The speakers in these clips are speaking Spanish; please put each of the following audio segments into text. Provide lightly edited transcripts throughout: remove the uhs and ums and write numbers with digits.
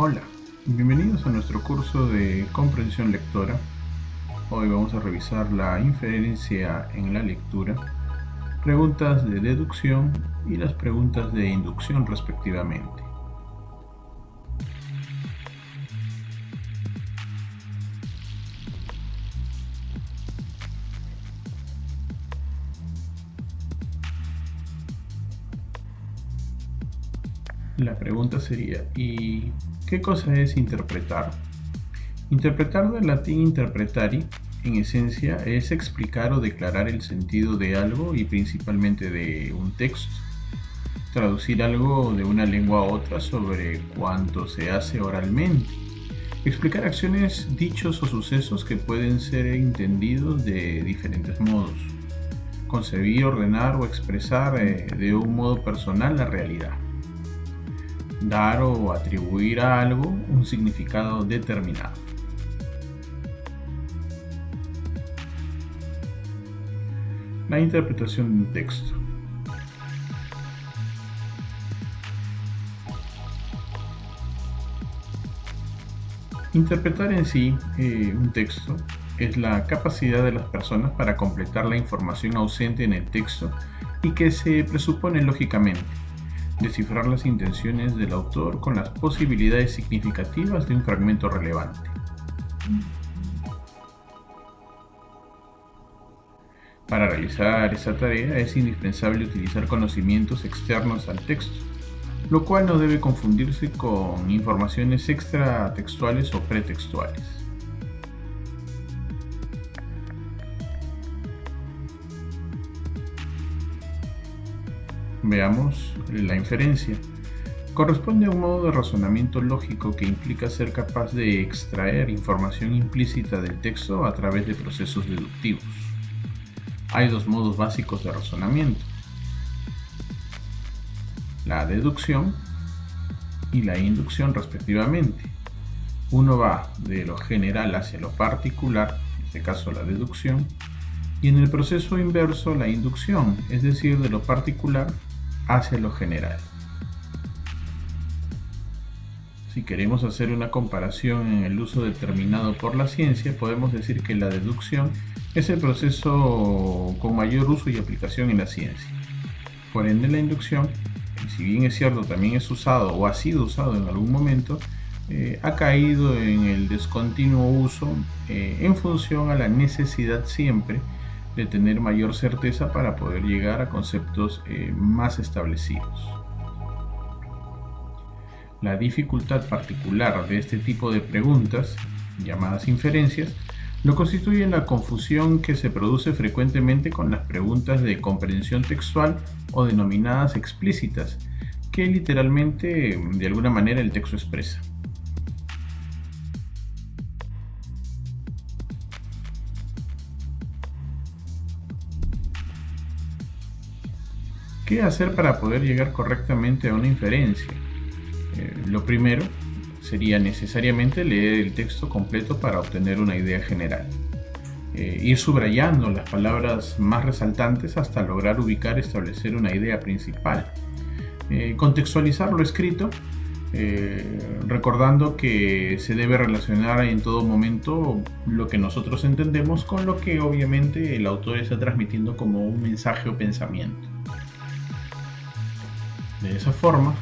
Hola, bienvenidos a nuestro curso de comprensión lectora. Hoy vamos a revisar la inferencia en la lectura, preguntas de deducción y las preguntas de inducción respectivamente. La pregunta sería, ¿y qué cosa es interpretar? Interpretar del latín interpretari, en esencia, es explicar o declarar el sentido de algo y principalmente de un texto. Traducir algo de una lengua a otra sobre cuanto se hace oralmente. Explicar acciones, dichos o sucesos que pueden ser entendidos de diferentes modos. Concebir, ordenar o expresar de un modo personal la realidad. Dar o atribuir a algo un significado determinado. La interpretación de un texto. Interpretar en sí un texto es la capacidad de las personas para completar la información ausente en el texto y que se presupone lógicamente, descifrar las intenciones del autor con las posibilidades significativas de un fragmento relevante. Para realizar esta tarea es indispensable utilizar conocimientos externos al texto, lo cual no debe confundirse con informaciones extratextuales o pretextuales. Veamos la inferencia. Corresponde a un modo de razonamiento lógico que implica ser capaz de extraer información implícita del texto a través de procesos deductivos. Hay dos modos básicos de razonamiento: la deducción y la inducción respectivamente. Uno va de lo general hacia lo particular, en este caso la deducción, y en el proceso inverso la inducción, es decir, de lo particular hacia lo general. Si queremos hacer una comparación en el uso determinado por la ciencia, podemos decir que la deducción es el proceso con mayor uso y aplicación en la ciencia. Por ende, la inducción, si bien es cierto también es usado o ha sido usado en algún momento, ha caído en el descontinuo uso en función a la necesidad siempre de tener mayor certeza para poder llegar a conceptos más establecidos. La dificultad particular de este tipo de preguntas, llamadas inferencias, lo constituye la confusión que se produce frecuentemente con las preguntas de comprensión textual o denominadas explícitas, que literalmente de alguna manera el texto expresa. ¿Qué hacer para poder llegar correctamente a una inferencia? Lo primero sería necesariamente leer el texto completo para obtener una idea general. Ir subrayando las palabras más resaltantes hasta lograr ubicar y establecer una idea principal. Contextualizar lo escrito, recordando que se debe relacionar en todo momento lo que nosotros entendemos con lo que obviamente el autor está transmitiendo como un mensaje o pensamiento. De esa forma,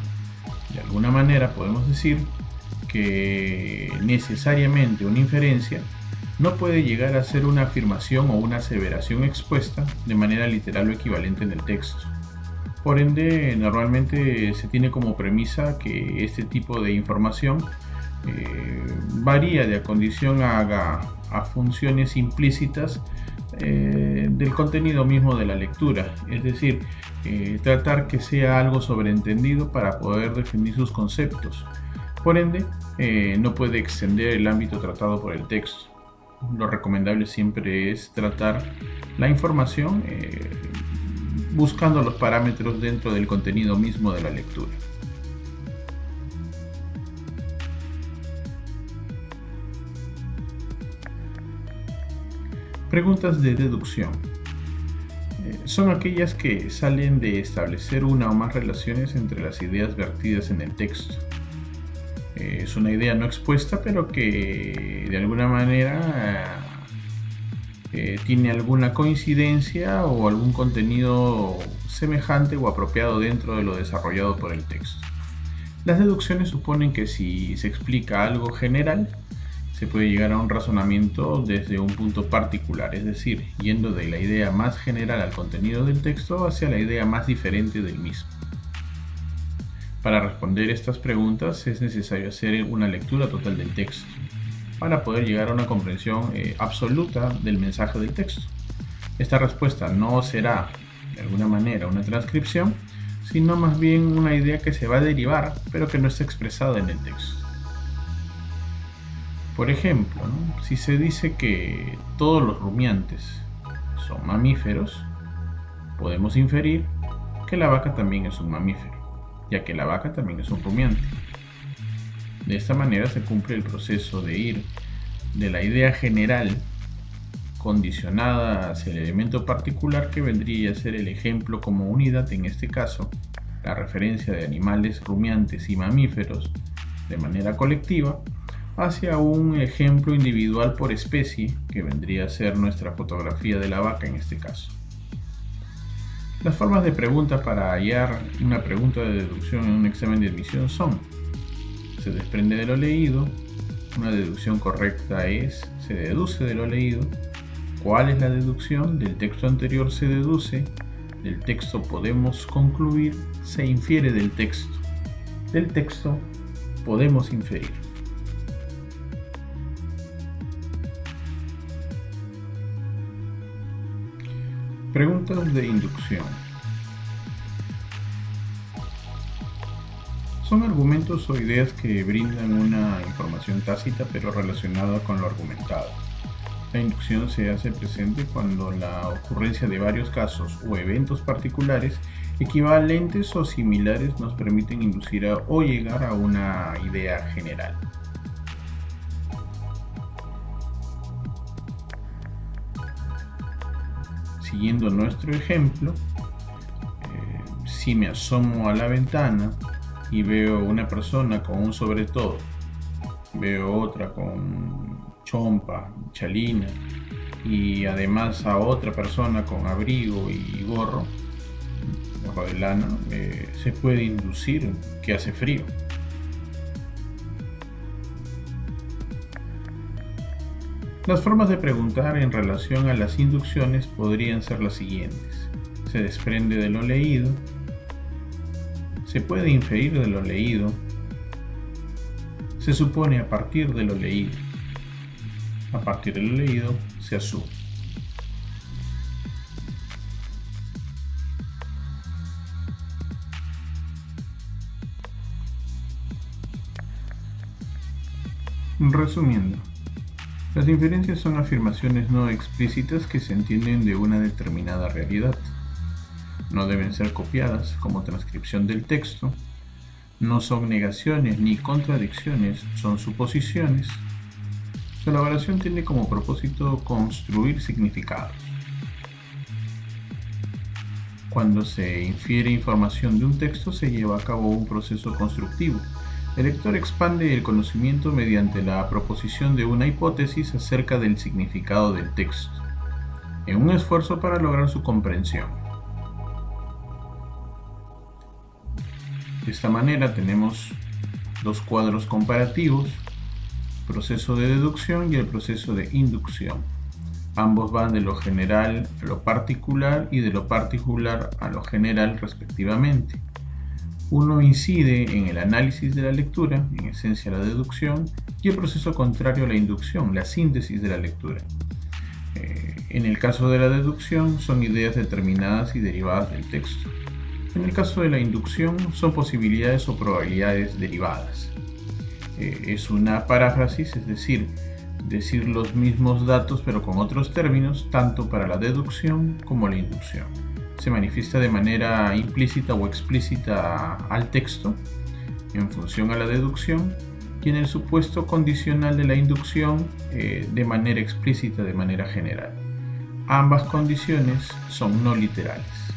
de alguna manera podemos decir que necesariamente una inferencia no puede llegar a ser una afirmación o una aseveración expuesta de manera literal o equivalente en el texto. Por ende, normalmente se tiene como premisa que este tipo de información varía de acondición a funciones implícitas del contenido mismo de la lectura, es decir, tratar que sea algo sobreentendido para poder definir sus conceptos. Por ende, no puede extender el ámbito tratado por el texto. Lo recomendable siempre es tratar la información buscando los parámetros dentro del contenido mismo de la lectura. Preguntas de deducción. Son aquellas que salen de establecer una o más relaciones entre las ideas vertidas en el texto. Es una idea no expuesta, pero que de alguna manera tiene alguna coincidencia o algún contenido semejante o apropiado dentro de lo desarrollado por el texto. Las deducciones suponen que si se explica algo general, se puede llegar a un razonamiento desde un punto particular, es decir, yendo de la idea más general al contenido del texto hacia la idea más diferente del mismo. Para responder estas preguntas es necesario hacer una lectura total del texto, para poder llegar a una comprensión absoluta del mensaje del texto. Esta respuesta no será, de alguna manera, una transcripción, sino más bien una idea que se va a derivar, pero que no está expresada en el texto. Por ejemplo, si se dice que todos los rumiantes son mamíferos, podemos inferir que la vaca también es un mamífero, ya que la vaca también es un rumiante. De esta manera se cumple el proceso de ir de la idea general condicionada hacia el elemento particular, que vendría a ser el ejemplo como unidad, en este caso la referencia de animales rumiantes y mamíferos de manera colectiva, hacia un ejemplo individual por especie, que vendría a ser nuestra fotografía de la vaca en este caso. Las formas de pregunta para hallar una pregunta de deducción en un examen de admisión son: se desprende de lo leído, una deducción correcta es: se deduce de lo leído. ¿Cuál es la deducción? Del texto anterior se deduce, del texto podemos concluir, se infiere del texto. Del texto podemos inferir. Preguntas de inducción. Son argumentos o ideas que brindan una información tácita pero relacionada con lo argumentado. La inducción se hace presente cuando la ocurrencia de varios casos o eventos particulares equivalentes o similares nos permiten inducir o llegar a una idea general. Siguiendo nuestro ejemplo, si me asomo a la ventana y veo una persona con un sobretodo, veo otra con chompa, chalina, y además a otra persona con abrigo y gorro de lana, se puede inducir que hace frío. Las formas de preguntar en relación a las inducciones podrían ser las siguientes: se desprende de lo leído, se puede inferir de lo leído, se supone a partir de lo leído, a partir de lo leído se asume. Resumiendo, las inferencias son afirmaciones no explícitas que se entienden de una determinada realidad. No deben ser copiadas como transcripción del texto. No son negaciones ni contradicciones, son suposiciones. Su elaboración tiene como propósito construir significados. Cuando se infiere información de un texto, se lleva a cabo un proceso constructivo. El lector expande el conocimiento mediante la proposición de una hipótesis acerca del significado del texto, en un esfuerzo para lograr su comprensión. De esta manera tenemos dos cuadros comparativos: el proceso de deducción y el proceso de inducción. Ambos van de lo general a lo particular y de lo particular a lo general respectivamente. Uno incide en el análisis de la lectura, en esencia la deducción, y el proceso contrario a la inducción, la síntesis de la lectura. En el caso de la deducción son ideas determinadas y derivadas del texto. En el caso de la inducción son posibilidades o probabilidades derivadas. Es una paráfrasis, es decir los mismos datos pero con otros términos, tanto para la deducción como la inducción. Se manifiesta de manera implícita o explícita al texto en función a la deducción, y en el supuesto condicional de la inducción de manera explícita, de manera general. Ambas condiciones son no literales.